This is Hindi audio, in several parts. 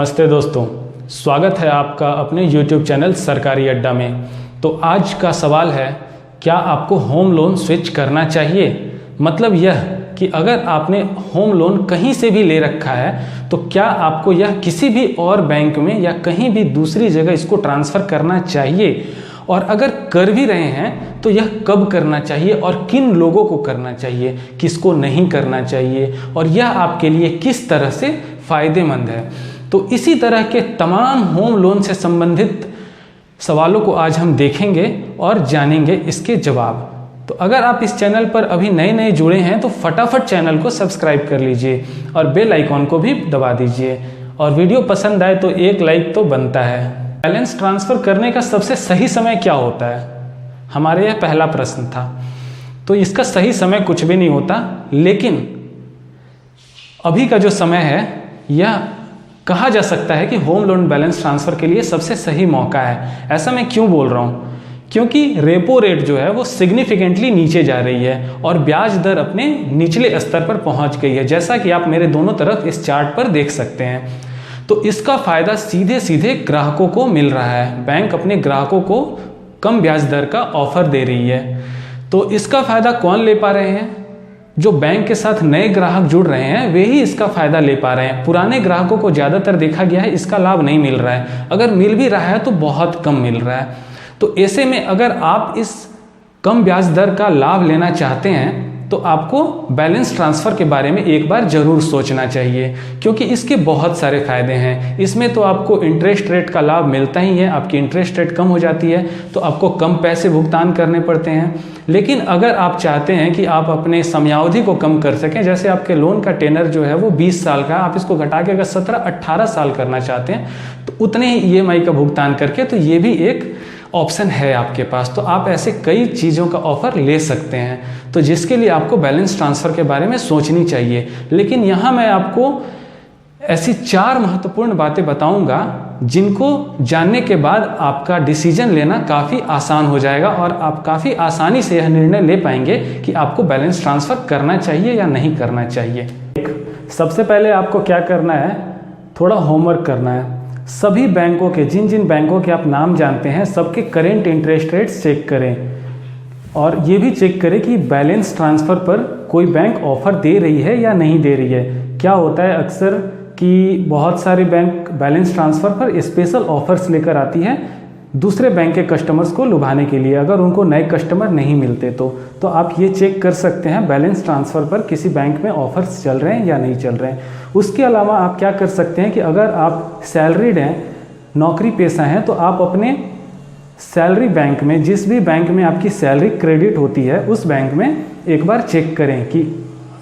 नमस्ते दोस्तों, स्वागत है आपका अपने YouTube चैनल सरकारी अड्डा में। तो आज का सवाल है, क्या आपको होम लोन स्विच करना चाहिए? मतलब यह कि अगर आपने होम लोन कहीं से भी ले रखा है तो क्या आपको यह किसी भी और बैंक में या कहीं भी दूसरी जगह इसको ट्रांसफ़र करना चाहिए, और अगर कर भी रहे हैं तो यह कब करना चाहिए और किन लोगों को करना चाहिए, किसको नहीं करना चाहिए, और यह आपके लिए किस तरह से फ़ायदेमंद है। तो इसी तरह के तमाम होम लोन से संबंधित सवालों को आज हम देखेंगे और जानेंगे इसके जवाब। तो अगर आप इस चैनल पर अभी नए जुड़े हैं तो फटाफट चैनल को सब्सक्राइब कर लीजिए और बेल आइकॉन को भी दबा दीजिए, और वीडियो पसंद आए तो एक लाइक तो बनता है। बैलेंस ट्रांसफ़र करने का सबसे सही समय क्या होता है, हमारे यह पहला प्रश्न था। तो इसका सही समय कुछ भी नहीं होता, लेकिन अभी का जो समय है यह कहा जा सकता है कि होम लोन बैलेंस ट्रांसफ़र के लिए सबसे सही मौका है। ऐसा मैं क्यों बोल रहा हूँ? क्योंकि रेपो रेट जो है वो सिग्निफिकेंटली नीचे जा रही है और ब्याज दर अपने निचले स्तर पर पहुँच गई है, जैसा कि आप मेरे दोनों तरफ इस चार्ट पर देख सकते हैं। तो इसका फ़ायदा सीधे सीधे ग्राहकों को मिल रहा है। बैंक अपने ग्राहकों को कम ब्याज दर का ऑफ़र दे रही है। तो इसका फ़ायदा कौन ले पा रहे हैं? जो बैंक के साथ नए ग्राहक जुड़ रहे हैं वे ही इसका फ़ायदा ले पा रहे हैं। पुराने ग्राहकों को ज़्यादातर देखा गया है इसका लाभ नहीं मिल रहा है, अगर मिल भी रहा है तो बहुत कम मिल रहा है। तो ऐसे में अगर आप इस कम ब्याज दर का लाभ लेना चाहते हैं तो आपको बैलेंस ट्रांसफ़र के बारे में एक बार ज़रूर सोचना चाहिए, क्योंकि इसके बहुत सारे फ़ायदे हैं। इसमें तो आपको इंटरेस्ट रेट का लाभ मिलता ही है, आपकी इंटरेस्ट रेट कम हो जाती है तो आपको कम पैसे भुगतान करने पड़ते हैं। लेकिन अगर आप चाहते हैं कि आप अपने समयावधि को कम कर सकें, जैसे आपके लोन का टेनर जो है वो 20 साल का, आप इसको घटा के अगर 17-18 साल करना चाहते हैं तो उतने ही EMI का भुगतान करके, तो ये भी एक ऑप्शन है आपके पास। तो आप ऐसे कई चीज़ों का ऑफ़र ले सकते हैं, तो जिसके लिए आपको बैलेंस ट्रांसफ़र के बारे में सोचनी चाहिए। लेकिन यहाँ मैं आपको ऐसी 4 महत्वपूर्ण बातें बताऊंगा जिनको जानने के बाद आपका डिसीजन लेना काफ़ी आसान हो जाएगा और आप काफ़ी आसानी से यह निर्णय ले पाएंगे कि आपको बैलेंस ट्रांसफ़र करना चाहिए या नहीं करना चाहिए। सबसे पहले आपको क्या करना है, थोड़ा होमवर्क करना है। सभी बैंकों के, जिन जिन बैंकों के आप नाम जानते हैं, सबके करेंट इंटरेस्ट रेट्स चेक करें, और ये भी चेक करें कि बैलेंस ट्रांसफ़र पर कोई बैंक ऑफ़र दे रही है या नहीं दे रही है। क्या होता है अक्सर कि बहुत सारे बैंक बैलेंस ट्रांसफ़र पर स्पेशल ऑफ़र्स लेकर आती है दूसरे बैंक के कस्टमर्स को लुभाने के लिए, अगर उनको नए कस्टमर नहीं मिलते तो आप ये चेक कर सकते हैं बैलेंस ट्रांसफ़र पर किसी बैंक में ऑफ़र्स चल रहे हैं या नहीं चल रहे हैं। उसके अलावा आप क्या कर सकते हैं कि अगर आप सैलरीड हैं, नौकरी पेशा हैं, तो आप अपने सैलरी बैंक में, जिस भी बैंक में आपकी सैलरी क्रेडिट होती है उस बैंक में एक बार चेक करें कि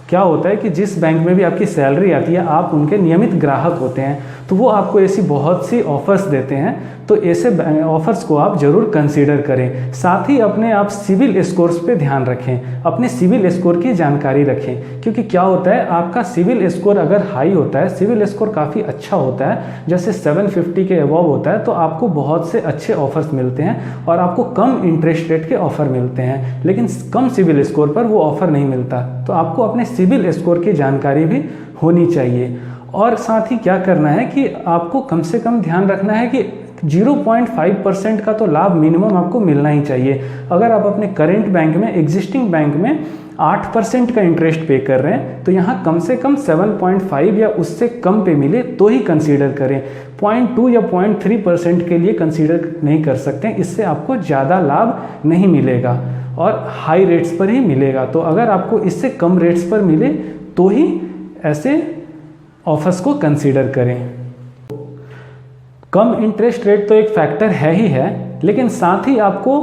क्या होता है कि जिस बैंक में भी आपकी सैलरी आती है, आप उनके नियमित ग्राहक होते हैं तो वो आपको ऐसी बहुत सी ऑफ़र्स देते हैं, तो ऐसे ऑफ़र्स को आप ज़रूर कंसीडर करें। साथ ही अपने आप सिविल स्कोर्स पे ध्यान रखें, अपने सिविल स्कोर की जानकारी रखें, क्योंकि क्या होता है आपका सिविल स्कोर अगर हाई होता है, सिविल स्कोर काफ़ी अच्छा होता है, जैसे 750 के अबव होता है, तो आपको बहुत से अच्छे ऑफ़र्स मिलते हैं और आपको कम इंटरेस्ट रेट के ऑफ़र मिलते हैं। लेकिन कम सिविल स्कोर पर वो ऑफ़र नहीं मिलता, तो आपको अपने सिविल स्कोर की जानकारी भी होनी चाहिए। और साथ ही क्या करना है कि आपको कम से कम ध्यान रखना है कि 0.5% का तो लाभ मिनिमम आपको मिलना ही चाहिए। अगर आप अपने करेंट बैंक में, एग्जिस्टिंग बैंक में 8% का इंटरेस्ट पे कर रहे हैं तो यहाँ कम से कम 7.5 या उससे कम पे मिले तो ही कंसीडर करें। 0.2 या 0.3% के लिए कंसीडर नहीं कर सकते, इससे आपको ज़्यादा लाभ नहीं मिलेगा और हाई रेट्स पर ही मिलेगा। तो अगर आपको इससे कम रेट्स पर मिले तो ही ऐसे ऑफर्स को कंसीडर करें। कम इंटरेस्ट रेट तो एक फैक्टर है ही है, लेकिन साथ ही आपको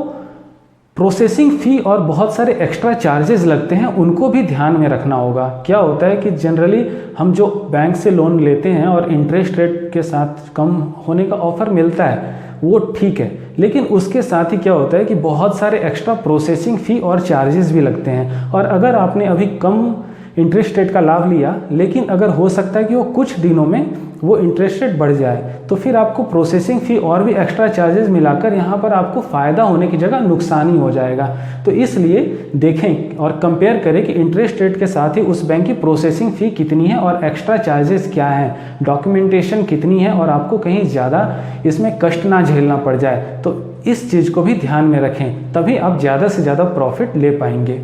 प्रोसेसिंग फ़ी और बहुत सारे एक्स्ट्रा चार्जेस लगते हैं, उनको भी ध्यान में रखना होगा। क्या होता है कि जनरली हम जो बैंक से लोन लेते हैं और इंटरेस्ट रेट के साथ कम होने का ऑफ़र मिलता है वो ठीक है, लेकिन उसके साथ ही क्या होता है कि बहुत सारे एक्स्ट्रा प्रोसेसिंग फ़ी और चार्जेस भी लगते हैं। और अगर आपने अभी कम इंटरेस्ट रेट का लाभ लिया, लेकिन अगर हो सकता है कि वो कुछ दिनों में वो इंटरेस्ट रेट बढ़ जाए, तो फिर आपको प्रोसेसिंग फ़ी और भी एक्स्ट्रा चार्जेस मिलाकर यहाँ पर आपको फ़ायदा होने की जगह नुकसान ही हो जाएगा। तो इसलिए देखें और कंपेयर करें कि इंटरेस्ट रेट के साथ ही उस बैंक की प्रोसेसिंग फ़ी कितनी है और एक्स्ट्रा चार्जेस क्या हैं, डॉक्यूमेंटेशन कितनी है, और आपको कहीं ज़्यादा इसमें कष्ट ना झेलना पड़ जाए। तो इस चीज़ को भी ध्यान में रखें, तभी आप ज़्यादा से ज़्यादा प्रॉफिट ले पाएंगे।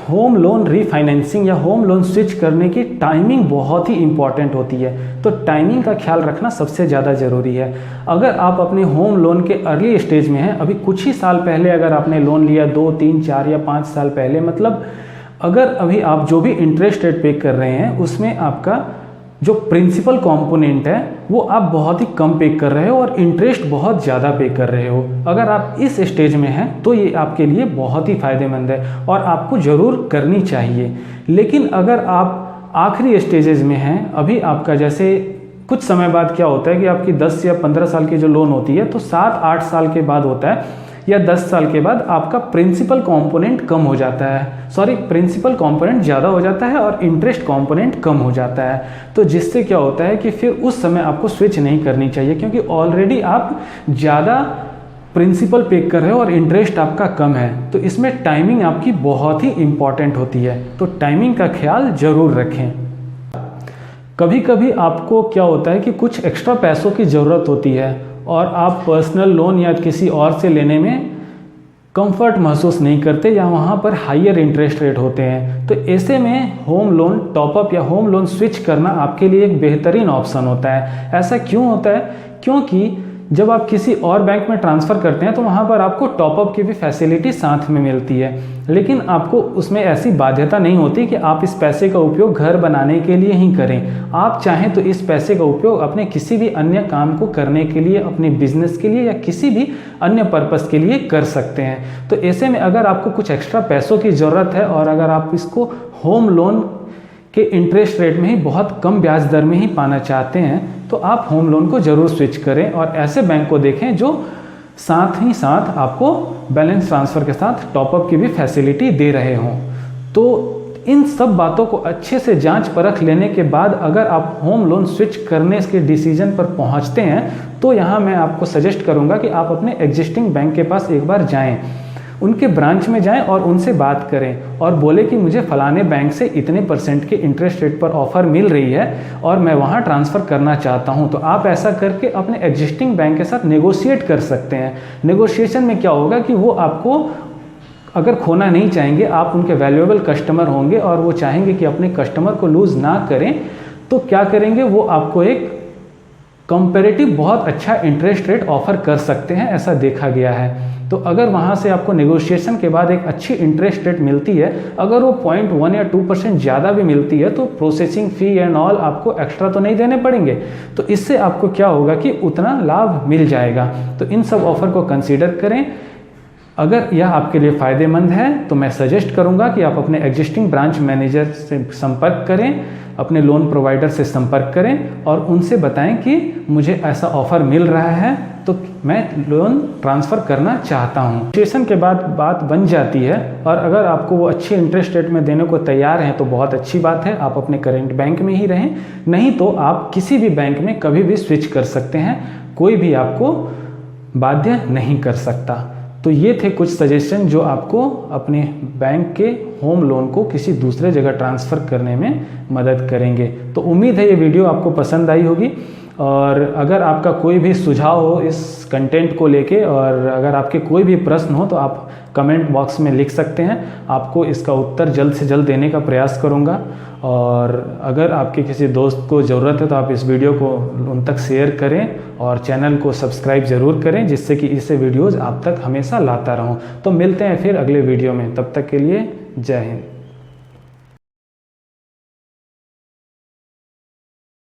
होम लोन रीफाइनेंसिंग या होम लोन स्विच करने की टाइमिंग बहुत ही इंपॉर्टेंट होती है, तो टाइमिंग का ख्याल रखना सबसे ज़्यादा ज़रूरी है। अगर आप अपने होम लोन के अर्ली स्टेज में हैं, अभी कुछ ही साल पहले अगर आपने लोन लिया, 2, 3, 4 या 5 साल पहले, मतलब अगर अभी आप जो भी इंटरेस्ट रेट पे कर रहे हैं उसमें आपका जो प्रिंसिपल कंपोनेंट है वो आप बहुत ही कम पे कर रहे हो और इंटरेस्ट बहुत ज़्यादा पे कर रहे हो, अगर आप इस स्टेज में हैं तो ये आपके लिए बहुत ही फ़ायदेमंद है और आपको ज़रूर करनी चाहिए। लेकिन अगर आप आखिरी स्टेजेस में हैं, अभी आपका जैसे कुछ समय बाद क्या होता है कि आपकी 10 या 15 साल की जो लोन होती है तो 7-8 साल के बाद होता है या 10 साल के बाद आपका प्रिंसिपल कंपोनेंट कम हो जाता है, प्रिंसिपल कंपोनेंट ज़्यादा हो जाता है और इंटरेस्ट कंपोनेंट कम हो जाता है। तो जिससे क्या होता है कि फिर उस समय आपको स्विच नहीं करनी चाहिए, क्योंकि ऑलरेडी आप ज़्यादा प्रिंसिपल पे कर रहे हो और इंटरेस्ट आपका कम है। तो इसमें टाइमिंग आपकी बहुत ही इंपॉर्टेंट होती है, तो टाइमिंग का ख्याल ज़रूर रखें। कभी कभी आपको क्या होता है कि कुछ एक्स्ट्रा पैसों की ज़रूरत होती है और आप पर्सनल लोन या किसी और से लेने में कंफर्ट महसूस नहीं करते या वहाँ पर हाईयर इंटरेस्ट रेट होते हैं, तो ऐसे में होम लोन टॉपअप या होम लोन स्विच करना आपके लिए एक बेहतरीन ऑप्शन होता है। ऐसा क्यों होता है? क्योंकि जब आप किसी और बैंक में ट्रांसफ़र करते हैं तो वहाँ पर आपको टॉपअप की भी फैसिलिटी साथ में मिलती है, लेकिन आपको उसमें ऐसी बाध्यता नहीं होती कि आप इस पैसे का उपयोग घर बनाने के लिए ही करें। आप चाहें तो इस पैसे का उपयोग अपने किसी भी अन्य काम को करने के लिए, अपने बिजनेस के लिए या किसी भी अन्य पर्पस के लिए कर सकते हैं। तो ऐसे में अगर आपको कुछ एक्स्ट्रा पैसों की ज़रूरत है और अगर आप इसको होम लोन के इंटरेस्ट रेट में ही बहुत कम ब्याज दर में ही पाना चाहते हैं, तो आप होम लोन को ज़रूर स्विच करें और ऐसे बैंक को देखें जो साथ ही साथ आपको बैलेंस ट्रांसफ़र के साथ टॉपअप की भी फैसिलिटी दे रहे हों। तो इन सब बातों को अच्छे से जांच परख लेने के बाद अगर आप होम लोन स्विच करने के डिसीजन पर पहुंचते हैं, तो यहाँ मैं आपको सजेस्ट करूँगा कि आप अपने एग्जिस्टिंग बैंक के पास एक बार जाएं, उनके ब्रांच में जाएं और उनसे बात करें और बोले कि मुझे फ़लाने बैंक से इतने % के इंटरेस्ट रेट पर ऑफ़र मिल रही है और मैं वहाँ ट्रांसफ़र करना चाहता हूँ। तो आप ऐसा करके अपने एग्जिस्टिंग बैंक के साथ नेगोशिएट कर सकते हैं। नेगोशिएशन में क्या होगा कि वो आपको अगर खोना नहीं चाहेंगे, आप उनके वैल्यूएबल कस्टमर होंगे और वो चाहेंगे कि अपने कस्टमर को लूज़ ना करें, तो क्या करेंगे, वो आपको एक कंपैरेटिव बहुत अच्छा इंटरेस्ट रेट ऑफ़र कर सकते हैं, ऐसा देखा गया है। तो अगर वहाँ से आपको नेगोशिएशन के बाद एक अच्छी इंटरेस्ट रेट मिलती है, अगर वो 0.1 या 2% ज़्यादा भी मिलती है, तो प्रोसेसिंग फ़ी एंड ऑल आपको एक्स्ट्रा तो नहीं देने पड़ेंगे, तो इससे आपको क्या होगा कि उतना लाभ मिल जाएगा। तो इन सब ऑफ़र को कंसीडर करें। अगर यह आपके लिए फ़ायदेमंद है तो मैं सजेस्ट करूंगा कि आप अपने एग्जिस्टिंग ब्रांच मैनेजर से संपर्क करें, अपने लोन प्रोवाइडर से संपर्क करें और उनसे बताएं कि मुझे ऐसा ऑफ़र मिल रहा है तो मैं लोन ट्रांसफ़र करना चाहता हूं। रजिस्ट्रेशन के बाद बात बन जाती है और अगर आपको वो अच्छे इंटरेस्ट रेट में देने को तैयार हैं तो बहुत अच्छी बात है, आप अपने करेंट बैंक में ही रहें, नहीं तो आप किसी भी बैंक में कभी भी स्विच कर सकते हैं, कोई भी आपको बाध्य नहीं कर सकता। तो ये थे कुछ सजेशन जो आपको अपने बैंक के होम लोन को किसी दूसरे जगह ट्रांसफ़र करने में मदद करेंगे। तो उम्मीद है ये वीडियो आपको पसंद आई होगी और अगर आपका कोई भी सुझाव हो इस कंटेंट को लेके और अगर आपके कोई भी प्रश्न हो तो आप कमेंट बॉक्स में लिख सकते हैं, आपको इसका उत्तर जल्द से जल्द देने का प्रयास करूँगा। और अगर आपके किसी दोस्त को ज़रूरत है तो आप इस वीडियो को उन तक शेयर करें और चैनल को सब्सक्राइब ज़रूर करें, जिससे कि इससे वीडियोज़ आप तक हमेशा लाता रहूं। तो मिलते हैं फिर अगले वीडियो में, तब तक के लिए जय हिंद।